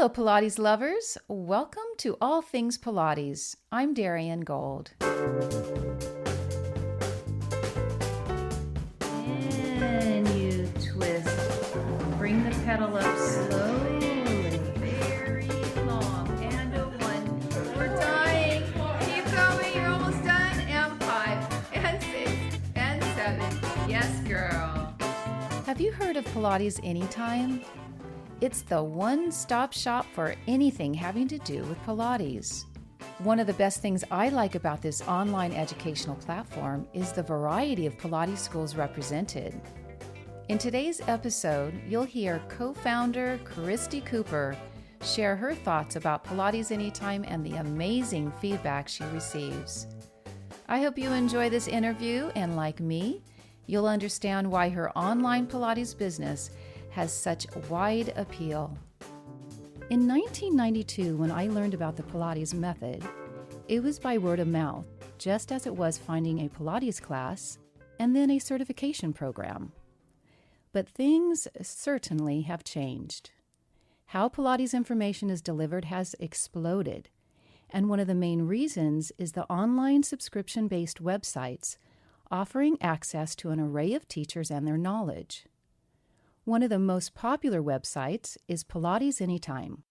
Hello, Pilates lovers. Welcome to All Things Pilates. I'm Darian Gold. And you twist. Bring the pedal up slowly, very long. And a one. We're dying. Keep going. You're almost done. And 5, and 6, and 7. Yes, girl. Have you heard of Pilates Anytime? It's the one-stop shop for anything having to do with Pilates. One of the best things I like about this online educational platform is the variety of Pilates schools represented. In today's episode, you'll hear co-founder Kristi Cooper share her thoughts about Pilates Anytime and the amazing feedback she receives. I hope you enjoy this interview, and like me, you'll understand why her online Pilates business has such wide appeal. In 1992, when I learned about the Pilates method, it was by word of mouth, just as it was finding a Pilates class and then a certification program. But things certainly have changed. How Pilates information is delivered has exploded, and one of the main reasons is the online subscription-based websites offering access to an array of teachers and their knowledge. One of the most popular websites is Pilates Anytime.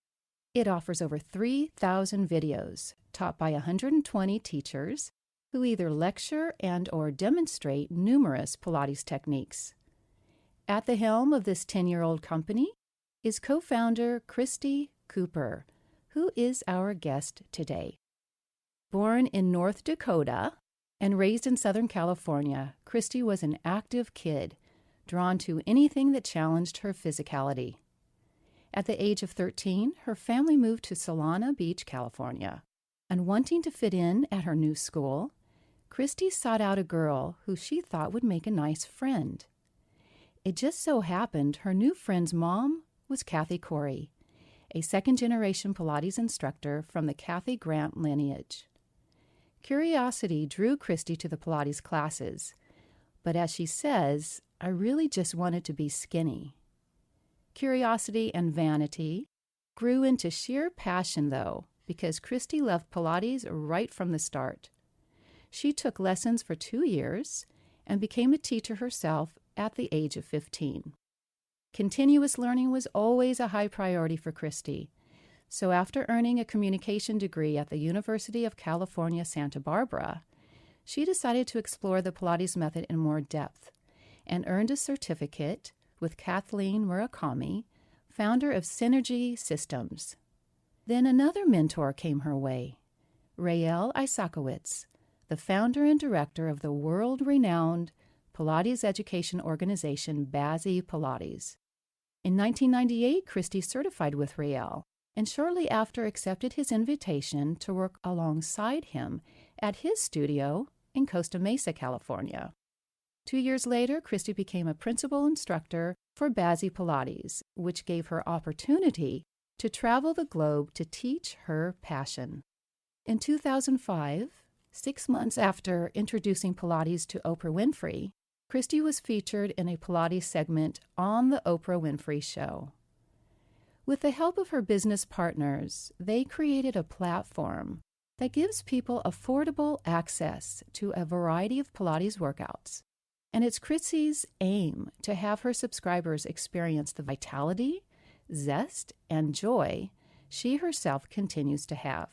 It offers over 3,000 videos taught by 120 teachers who either lecture and/or demonstrate numerous Pilates techniques. At the helm of this 10-year-old company is co-founder Kristi Cooper, who is our guest today. Born in North Dakota and raised in Southern California, Kristi was an active kid, drawn to anything that challenged her physicality. At the age of 13, her family moved to Solana Beach, California, and wanting to fit in at her new school, Kristi sought out a girl who she thought would make a nice friend. It just so happened her new friend's mom was Kathy Corey, a second-generation Pilates instructor from the Kathy Grant lineage. Curiosity drew Kristi to the Pilates classes, but as she says, I really just wanted to be skinny. Curiosity and vanity grew into sheer passion, though, because Kristi loved Pilates right from the start. She took lessons for 2 years and became a teacher herself at the age of 15. Continuous learning was always a high priority for Kristi, so after earning a communication degree at the University of California, Santa Barbara, she decided to explore the Pilates method in more depth and earned a certificate with Kathleen Murakami, founder of Synergy Systems. Then another mentor came her way, Rael Isakowitz, the founder and director of the world-renowned Pilates education organization Bazzi Pilates. In 1998, Kristi certified with Rael, and shortly after accepted his invitation to work alongside him at his studio in Costa Mesa, California. 2 years later, Kristi became a principal instructor for Bazzi Pilates, which gave her opportunity to travel the globe to teach her passion. In 2005, 6 months after introducing Pilates to Oprah Winfrey, Kristi was featured in a Pilates segment on The Oprah Winfrey Show. With the help of her business partners, they created a platform that gives people affordable access to a variety of Pilates workouts. And it's Kristi's aim to have her subscribers experience the vitality, zest, and joy she herself continues to have.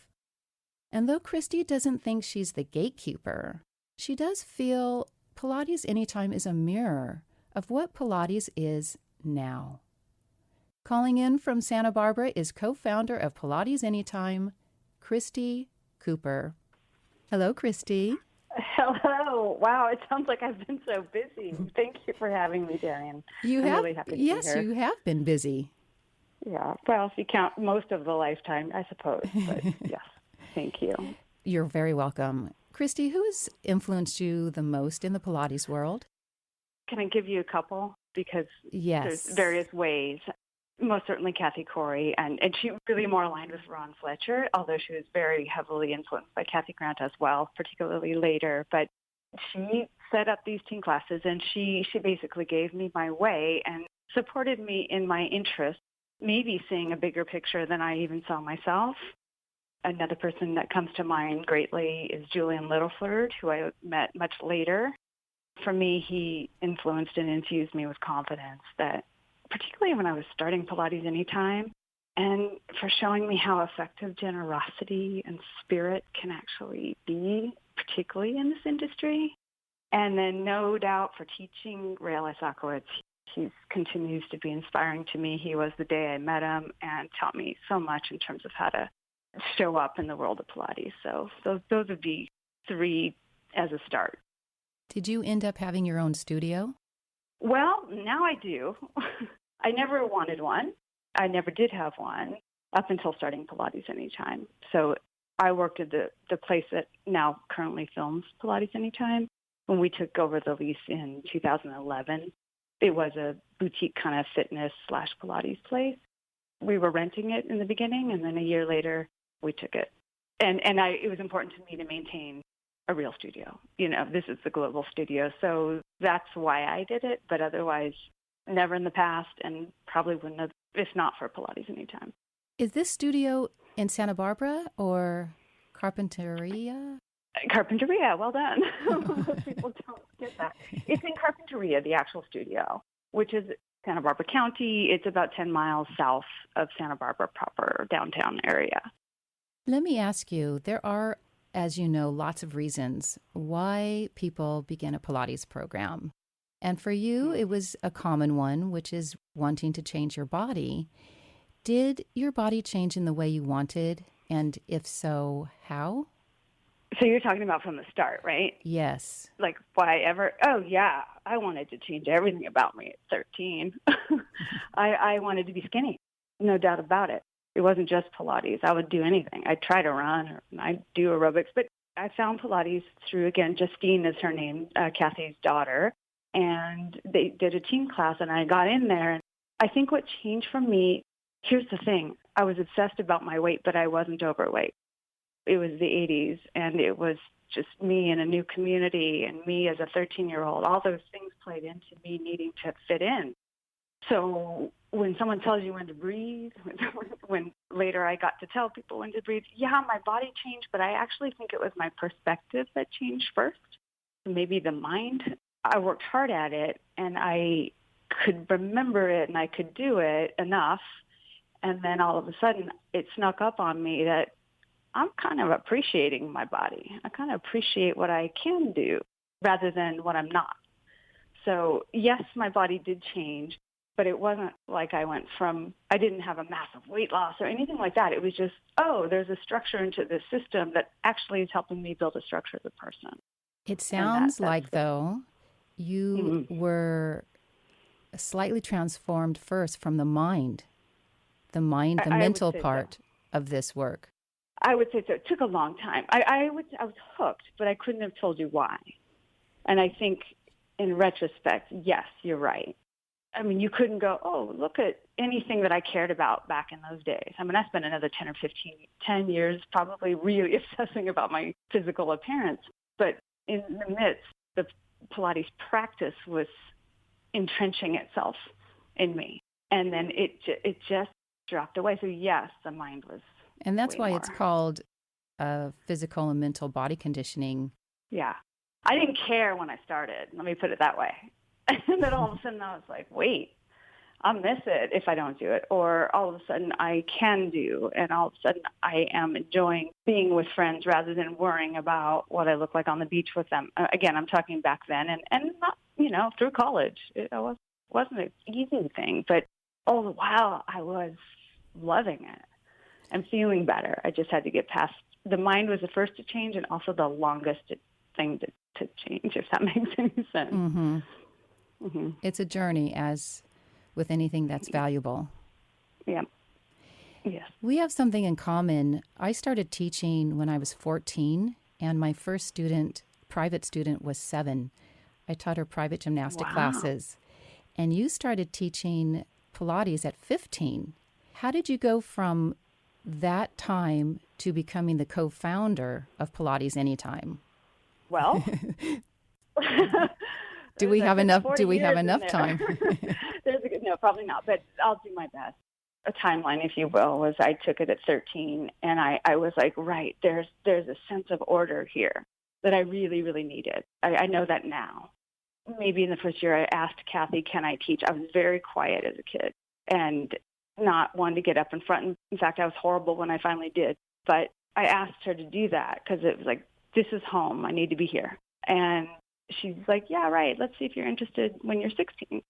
And though Kristi doesn't think she's the gatekeeper, she does feel Pilates Anytime is a mirror of what Pilates is now. Calling in from Santa Barbara is co-founder of Pilates Anytime, Kristi Cooper. Hello, Kristi. Hello. Wow, it sounds like I've been so busy. Thank you for having me, Darian. I'm really happy to be here. Yes, you have been busy. Yeah, well, if you count most of the lifetime, I suppose. But yes, thank you. You're very welcome. Kristi, who has influenced you the most in the Pilates world? Can I give you a couple? Because yes, there's various ways. Most certainly Kathy Corey, and she really more aligned with Ron Fletcher, although she was very heavily influenced by Kathy Grant as well, particularly later. But she set up these teen classes, and she basically gave me my way and supported me in my interests maybe seeing a bigger picture than I even saw myself. Another person that comes to mind greatly is Julian Littleford, who I met much later. For me, he influenced and infused me with confidence that, particularly when I was starting Pilates Anytime, and for showing me how effective generosity and spirit can actually be, particularly in this industry. And then no doubt for teaching Ray Sakowitz. He continues to be inspiring to me. He was the day I met him and taught me so much in terms of how to show up in the world of Pilates. So those would be three as a start. Did you end up having your own studio? Well, now I do. I never wanted one. I never did have one up until starting Pilates Anytime. So I worked at the place that now currently films Pilates Anytime. When we took over the lease in 2011, it was a boutique kind of fitness / Pilates place. We were renting it in the beginning, and then a year later, we took it. And it was important to me to maintain a real studio. You know, this is the global studio, so that's why I did it. But otherwise, never in the past, and probably wouldn't have if not for Pilates Anytime. Is this studio in Santa Barbara or Carpinteria? Carpinteria, well done. Most people don't get that. It's in Carpinteria, the actual studio, which is Santa Barbara County. It's about 10 miles south of Santa Barbara proper, downtown area. Let me ask you, there are, as you know, lots of reasons why people begin a Pilates program. And for you, it was a common one, which is wanting to change your body. Did your body change in the way you wanted? And if so, how? So you're talking about from the start, right? Yes. Like why ever? Oh, yeah. I wanted to change everything about me at 13. I wanted to be skinny, no doubt about it. It wasn't just Pilates. I would do anything. I'd try to run or I'd do aerobics. But I found Pilates through, again, Justine is her name, Kathy's daughter. And they did a teen class, and I got in there. And I think what changed for me, here's the thing. I was obsessed about my weight, but I wasn't overweight. It was the 80s, and it was just me in a new community and me as a 13-year-old. All those things played into me needing to fit in. So when someone tells you when to breathe, when later I got to tell people when to breathe, yeah, my body changed, but I actually think it was my perspective that changed first. Maybe the mind. I worked hard at it, and I could remember it, and I could do it enough. And then all of a sudden, it snuck up on me that I'm kind of appreciating my body. I kind of appreciate what I can do rather than what I'm not. So, yes, my body did change, but it wasn't like I didn't have a massive weight loss or anything like that. It was just, there's a structure into this system that actually is helping me build a structure as a person. It sounds like, though, you were slightly transformed first from the mental part of this work. I would say so. It took a long time. I was hooked, but I couldn't have told you why. And I think in retrospect, yes, you're right. I mean, you couldn't go, look at anything that I cared about back in those days. I mean, I spent another 10 years probably really obsessing about my physical appearance. But in the midst, the Pilates practice was entrenching itself in me. And then it just dropped away. So yes, the mind was And that's why more. It's called physical and mental body conditioning. Yeah. I didn't care when I started. Let me put it that way. And then all of a sudden I was like, wait, I'll miss it if I don't do it. Or all of a sudden I can do. And all of a sudden I am enjoying being with friends rather than worrying about what I look like on the beach with them. Again, I'm talking back then and not, through college. It wasn't an easy thing. But all the while I was loving it and feeling better. I just had to get past. The mind was the first to change and also the longest thing to change, if that makes any sense. Mm-hmm. Mm-hmm. It's a journey, as with anything that's valuable. Yeah. Yes. We have something in common. I started teaching when I was 14, and my first private student was 7. I taught her private gymnastic classes. And you started teaching Pilates at 15. How did you go from that time to becoming the co-founder of Pilates Anytime? Well, do we have enough time? No, probably not, but I'll do my best. a timeline, if you will, was I took it at 13, and I was like, right, there's a sense of order here that I really, really needed. I know that now. Maybe in the first year I asked Kathy, can I teach? I was very quiet as a kid and not one to get up in front. In fact, I was horrible when I finally did. But I asked her to do that because it was like, this is home. I need to be here. And she's like, yeah, right. Let's see if you're interested when you're 16.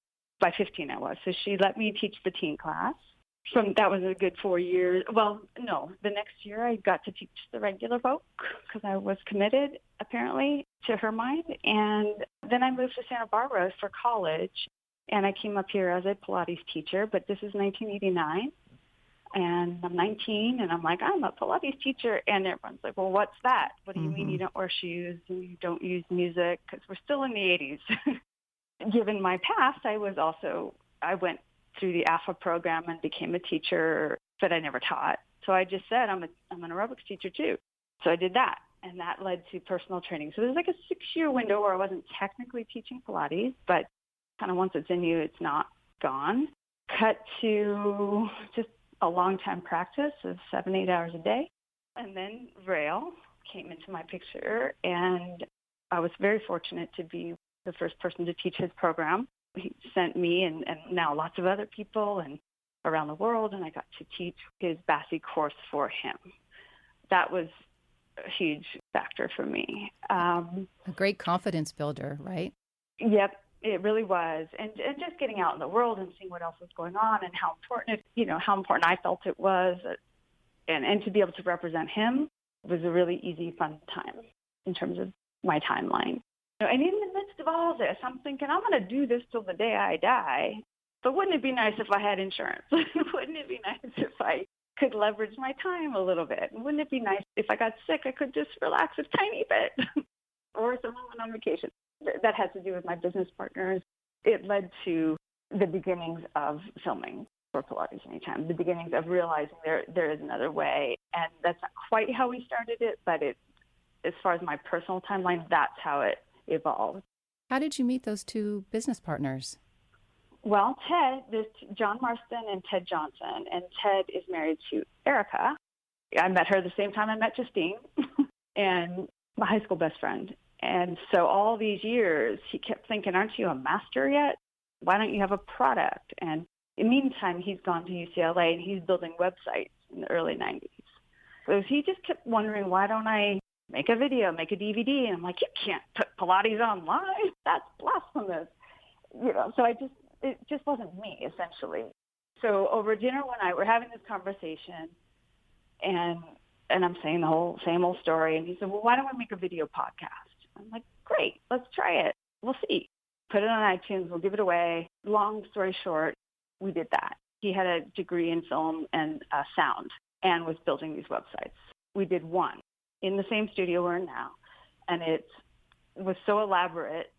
By 15 I was. So she let me teach the teen class. That was a good 4 years. Well, no, the next year I got to teach the regular folk because I was committed, apparently, to her mind. And then I moved to Santa Barbara for college, and I came up here as a Pilates teacher, but this is 1989. And I'm 19, and I'm like, I'm a Pilates teacher. And everyone's like, well, what's that? What do you mean you don't wear shoes and you don't use music? Because we're still in the 80s. Given my past, I went through the AFA program and became a teacher, but I never taught. So I just said, I'm an aerobics teacher too. So I did that, and that led to personal training. So there's like a 6-year window where I wasn't technically teaching Pilates, but kind of once it's in you, it's not gone. Cut to just a long-time practice of 7-8 hours a day. And then Rail came into my picture, and I was very fortunate to be the first person to teach his program. He sent me and now lots of other people and around the world, and I got to teach his Bassi course for him. That was a huge factor for me. A great confidence builder, right? Yep. It really was. And just getting out in the world and seeing what else was going on and how important I felt it was. And to be able to represent him was a really easy, fun time in terms of my timeline. And in the midst of all this, I'm thinking, I'm going to do this till the day I die. But wouldn't it be nice if I had insurance? Wouldn't it be nice if I could leverage my time a little bit? And wouldn't it be nice if I got sick, I could just relax a tiny bit? Or someone went on vacation. That has to do with my business partners. It led to the beginnings of filming for Pilates Anytime, the beginnings of realizing there is another way. And that's not quite how we started it, but as far as my personal timeline, that's how it evolved. How did you meet those two business partners? Well, there's John Marston and Ted Johnson, and Ted is married to Erica. I met her the same time I met Justine, and my high school best friend. And so all these years, he kept thinking, aren't you a master yet? Why don't you have a product? And in the meantime, he's gone to UCLA, and he's building websites in the early 90s. So he just kept wondering, why don't I make a video, make a DVD? And I'm like, you can't put Pilates online. That's blasphemous. So it just wasn't me, essentially. So over dinner one night, we're having this conversation, and I'm saying the same old story. And he said, well, why don't we make a video podcast? I'm like, great, let's try it. We'll see. Put it on iTunes. We'll give it away. Long story short, we did that. He had a degree in film and sound and was building these websites. We did one in the same studio we're in now, and it was so elaborate,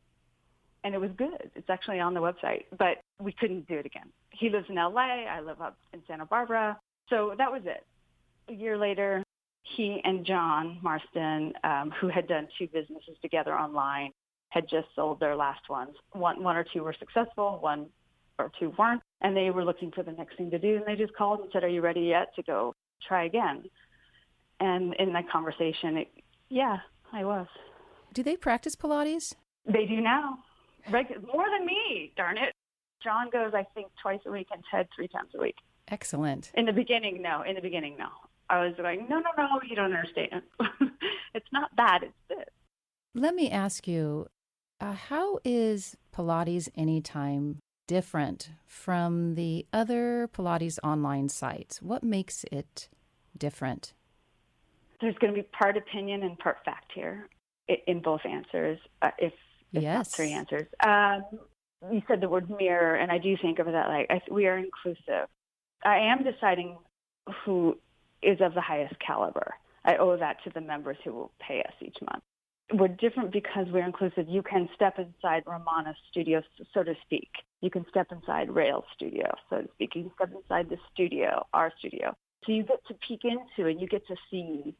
and it was good. It's actually on the website, but we couldn't do it again. He lives in LA. I live up in Santa Barbara. So that was it. A year later, he and John Marston, who had done 2 businesses together online, had just sold their last ones. One or two were successful, 1 or 2 weren't, and they were looking for the next thing to do. And they just called and said, are you ready yet to go try again? And in that conversation, yeah, I was. Do they practice Pilates? They do now. More than me, darn it. John goes, I think, twice a week, and Ted 3 times a week. Excellent. In the beginning, no. I was like, no, you don't understand. It's not that, it's this. Let me ask you, how is Pilates Anytime different from the other Pilates online sites? What makes it different? There's going to be part opinion and part fact here in both answers, if not 3 answers. You said the word mirror, and I do think of it that like we are inclusive. I am deciding who is of the highest caliber. I owe that to the members who will pay us each month. We're different because we're inclusive. You can step inside Ramana's studio, so to speak. You can step inside Rail's studio, so to speak. You can step inside the studio, our studio. So you get to peek into it. You get to see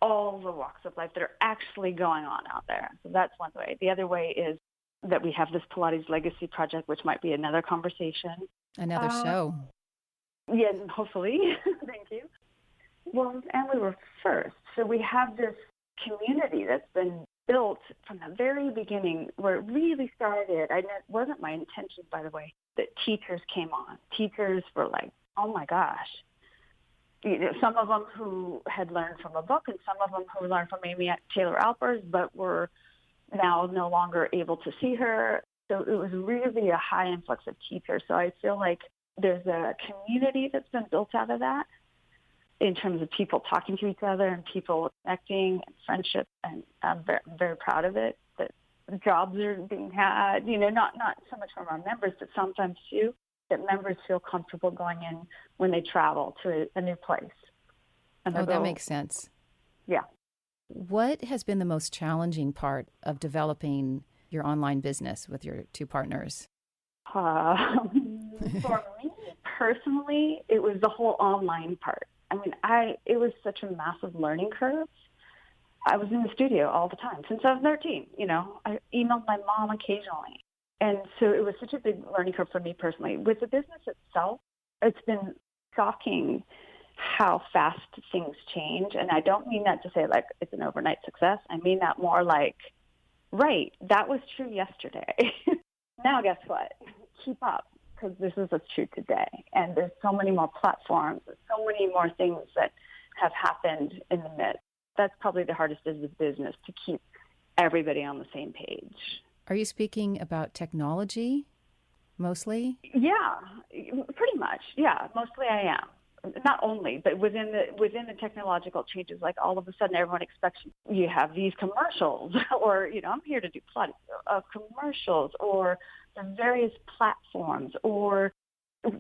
all the walks of life that are actually going on out there. So that's one way. The other way is that we have this Pilates Legacy project, which might be another conversation. Another show. Yeah, hopefully. Thank you. Well, and we were first. So we have this community that's been built from the very beginning where it really started. It wasn't my intention, by the way, that teachers came on. Teachers were like, oh my gosh. Some of them who had learned from a book and some of them who learned from Amy Taylor Alpers but were now no longer able to see her. So it was really a high influx of teachers. So I feel like there's a community that's been built out of that in terms of people talking to each other and people connecting and friendship. And I'm very, very proud of it, that jobs are being had, not so much from our members, but sometimes too, that members feel comfortable going in when they travel to a new place. And that makes sense. Yeah. What has been the most challenging part of developing your online business with your two partners? For me personally, it was the whole online part. I mean, it was such a massive learning curve. I was in the studio all the time since I was 13. I emailed my mom occasionally. And so it was such a big learning curve for me personally. With the business itself, it's been shocking how fast things change. And I don't mean that to say like it's an overnight success. I mean that more like, right, that was true yesterday. Now guess what? Keep up, because this is what's true today. And there's so many more platforms, there's so many more things that have happened in the midst. That's probably the hardest as a business, to keep everybody on the same page. Are you speaking about technology mostly? Yeah, pretty much. Yeah, mostly I am. Not only, but within the technological changes, like all of a sudden everyone expects you have these commercials or, I'm here to do Pilates, commercials or the various platforms, or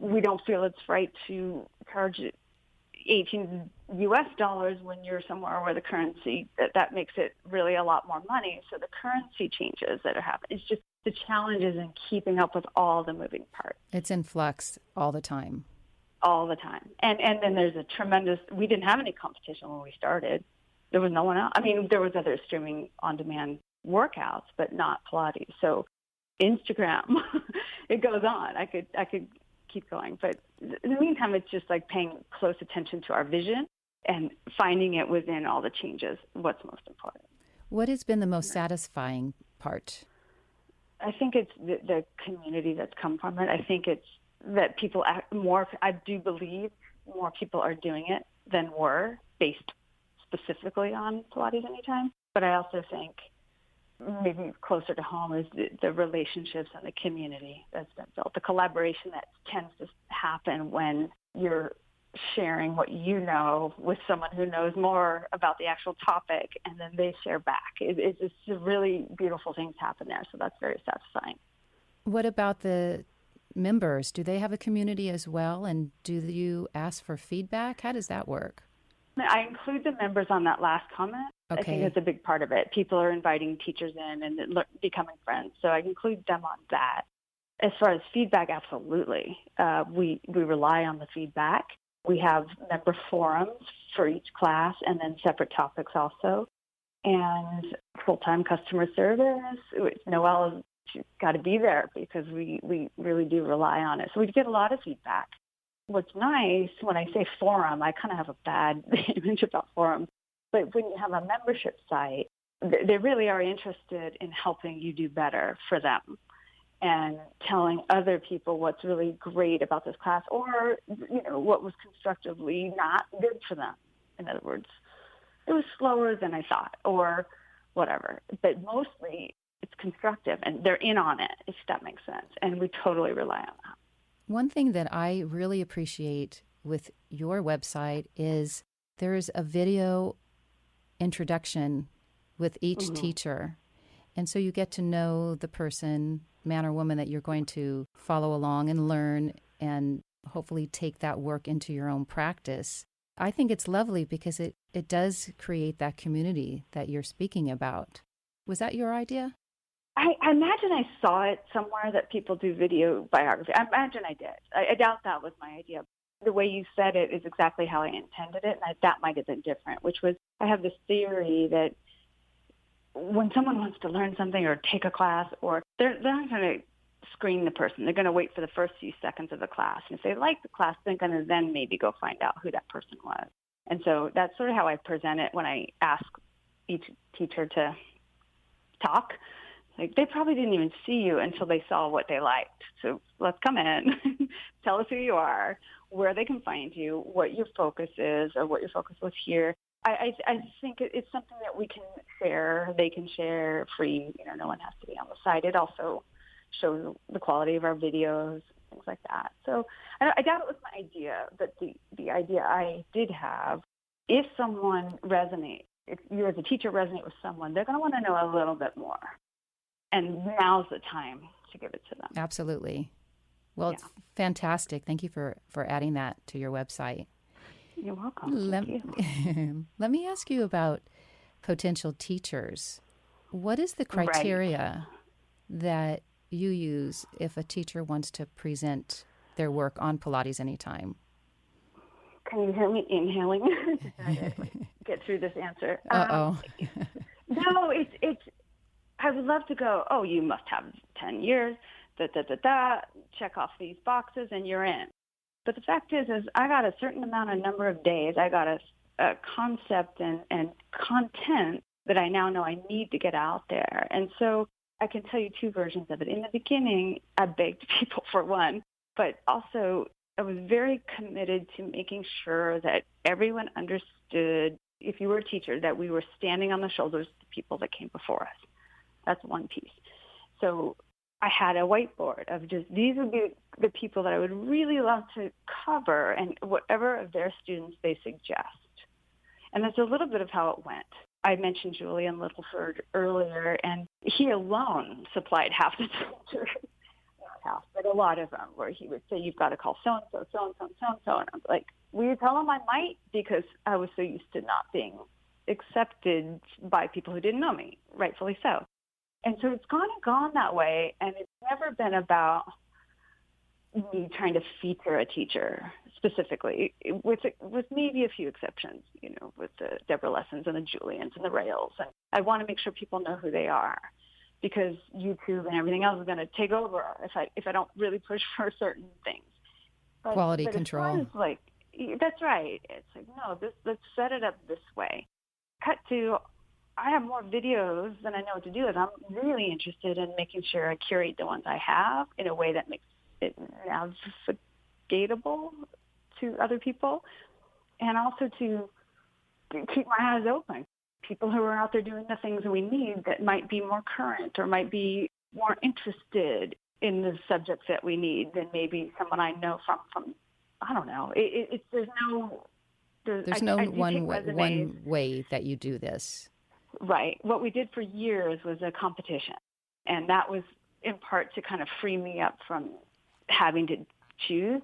we don't feel it's right to charge $18 when you're somewhere where the currency, that makes it really a lot more money. So the currency changes that are happening. It's just the challenges in keeping up with all the moving parts. It's in flux all the time. All the time. And then there's we didn't have any competition when we started. There was no one else. I mean, there was other streaming on-demand workouts, but not Pilates. So Instagram, it goes on. I could keep going. But in the meantime, it's just like paying close attention to our vision and finding it within all the changes, what's most important. What has been the most satisfying part? I think it's the community that's come from it. I think it's that people more, I do believe more people are doing it than were, based specifically on Pilates Anytime. But I also think maybe closer to home is the relationships and the community that's been built, the collaboration that tends to happen when you're sharing what you know with someone who knows more about the actual topic, and then they share back. It's just really beautiful things happen there, so that's very satisfying. What about the members? Do they have a community as well, and do you ask for feedback? How does that work? I include the members on that last comment. Okay. I think it's a big part of it. People are inviting teachers in and becoming friends, so I include them on that. As far as feedback, absolutely. We rely on the feedback. We have member forums for each class and then separate topics also. And full-time customer service. Noelle has got to be there because we really do rely on it. So we get a lot of feedback. What's nice, when I say forum, I kind of have a bad image about forums. But when you have a membership site, they really are interested in helping you do better for them and telling other people what's really great about this class, or what was constructively not good for them. In other words, it was slower than I thought, or whatever. But mostly it's constructive, and they're in on it, if that makes sense. And we totally rely on that. One thing that I really appreciate with your website is there is a video introduction with each teacher. And so you get to know the person, man or woman, that you're going to follow along and learn and hopefully take that work into your own practice. I think it's lovely because it does create that community that you're speaking about. Was that your idea? I imagine I saw it somewhere that people do video biography. I imagine I did. I doubt that was my idea. The way you said it is exactly how I intended it, and that might have been different, which was I have this theory that when someone wants to learn something or take a class, or they're not going to screen the person. They're going to wait for the first few seconds of the class. And if they like the class, they're going to then maybe go find out who that person was. And so that's sort of how I present it when I ask each teacher to talk. Like, they probably didn't even see you until they saw what they liked. So let's come in, tell us who you are, where they can find you, what your focus is, or what your focus was here. I think it's something that we can share. They can share free. No one has to be on the site. It also shows the quality of our videos, things like that. So I doubt it was my idea, but the idea I did have, if someone resonates, if you as a teacher resonate with someone, they're going to want to know a little bit more. And now's the time to give it to them. Absolutely. Well, It's fantastic. Thank you for adding that to your website. You're welcome. Thank you. Let me ask you about potential teachers. What is the criteria that you use if a teacher wants to present their work on Pilates Anytime? Can you hear me inhaling to try to get through this answer? No, it's. I would love to go, oh, you must have 10 years, check off these boxes, and you're in. But the fact is I got a certain number of days. I got a concept and content that I now know I need to get out there. And so I can tell you two versions of it. In the beginning, I begged people for one, but also I was very committed to making sure that everyone understood, if you were a teacher, that we were standing on the shoulders of the people that came before us. That's one piece. So I had a whiteboard of just, these would be the people that I would really love to cover, and whatever of their students they suggest. And that's a little bit of how it went. I mentioned Julian Littleford earlier, and he alone supplied half the teachers, not half, but a lot of them, where he would say, you've got to call so-and-so, so-and-so, so-and-so. And I'm like, will you tell them I might? Because I was so used to not being accepted by people who didn't know me, rightfully so. And so it's kind of gone that way, and it's never been about me trying to feature a teacher specifically, with maybe a few exceptions, with the Deborah Lessons and the Julians and the Rails. And I want to make sure people know who they are, because YouTube and everything else is going to take over if I don't really push for certain things. Quality control. That's right. It's like, no, let's set it up this way. Cut to, I have more videos than I know what to do with. I'm really interested in making sure I curate the ones I have in a way that makes it navigatable to other people, and also to keep my eyes open. People who are out there doing the things that we need that might be more current or might be more interested in the subjects that we need than maybe someone I know from I don't know. There's no one way that you do this. Right. What we did for years was a competition, and that was in part to kind of free me up from having to choose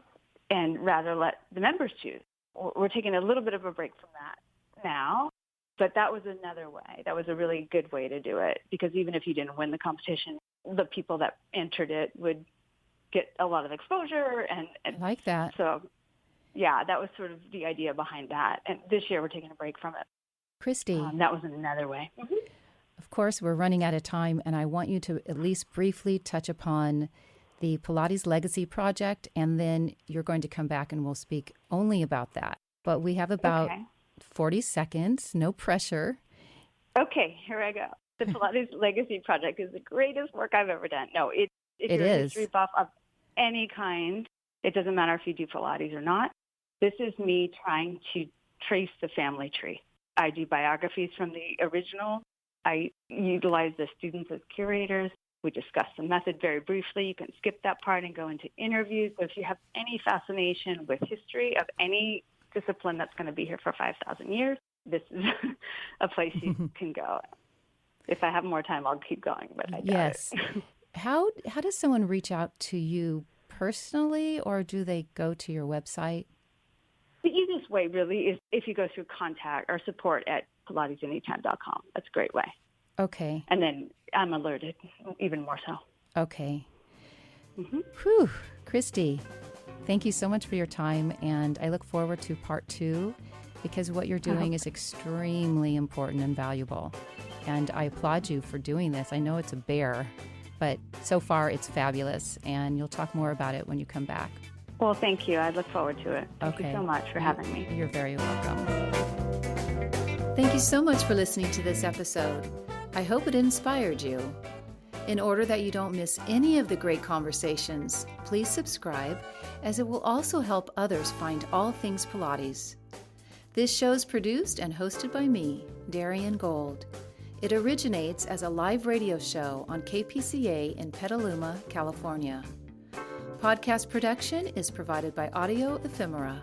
and rather let the members choose. We're taking a little bit of a break from that now, but that was another way. That was a really good way to do it, because even if you didn't win the competition, the people that entered it would get a lot of exposure. And I like that. So, yeah, that was sort of the idea behind that. And this year we're taking a break from it. Kristi. That was another way. Mm-hmm. Of course, we're running out of time, and I want you to at least briefly touch upon the Pilates Legacy Project, and then you're going to come back and we'll speak only about that. But we have about 40 seconds, no pressure. Okay, here I go. The Pilates Legacy Project is the greatest work I've ever done. No, if you're a history buff of any kind, it doesn't matter if you do Pilates or not. This is me trying to trace the family tree. I do biographies from the original. I utilize the students as curators. We discuss the method very briefly. You can skip that part and go into interviews. So if you have any fascination with history of any discipline that's going to be here for 5,000 years, this is a place you can go. If I have more time, I'll keep going, but I doubt it. How does someone reach out to you personally, or do they go to your website? The easiest way, really, is if you go through contact or support at pilatesanytime.com. That's a great way. Okay. And then I'm alerted, even more so. Okay. Mm-hmm. Whew. Kristi, thank you so much for your time, and I look forward to part 2, because what you're doing is extremely important and valuable. And I applaud you for doing this. I know it's a bear, But so far, it's fabulous, and you'll talk more about it when you come back. Well, thank you. I look forward to it. Thank you so much for having me. You're very welcome. Thank you so much for listening to this episode. I hope it inspired you. In order that you don't miss any of the great conversations, please subscribe, as it will also help others find all things Pilates. This show is produced and hosted by me, Darian Gold. It originates as a live radio show on KPCA in Petaluma, California. Podcast production is provided by Audio Ephemera.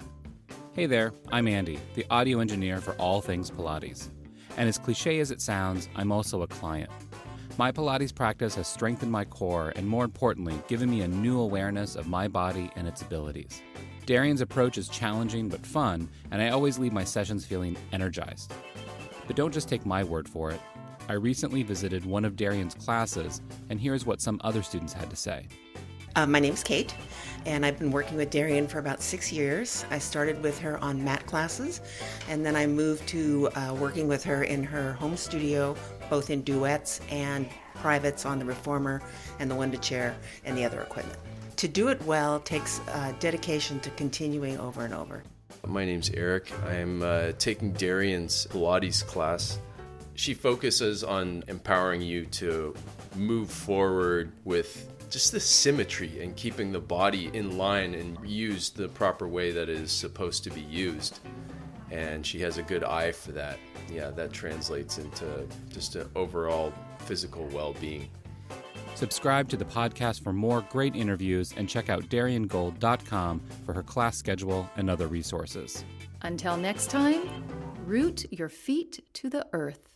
Hey there, I'm Andy, the audio engineer for all things Pilates. And as cliche as it sounds, I'm also a client. My Pilates practice has strengthened my core and, more importantly, given me a new awareness of my body and its abilities. Darian's approach is challenging but fun, and I always leave my sessions feeling energized. But don't just take my word for it. I recently visited one of Darian's classes, and here's what some other students had to say. My name's Kate, and I've been working with Darian for about 6 years. I started with her on mat classes, and then I moved to working with her in her home studio, both in duets and privates on the reformer and the one-to-chair and the other equipment. To do it well takes dedication to continuing over and over. My name's Eric. I'm taking Darian's Pilates class. She focuses on empowering you to move forward with just the symmetry and keeping the body in line and used the proper way that it is supposed to be used. And she has a good eye for that. Yeah, that translates into just an overall physical well-being. Subscribe to the podcast for more great interviews and check out dariangold.com for her class schedule and other resources. Until next time, root your feet to the earth.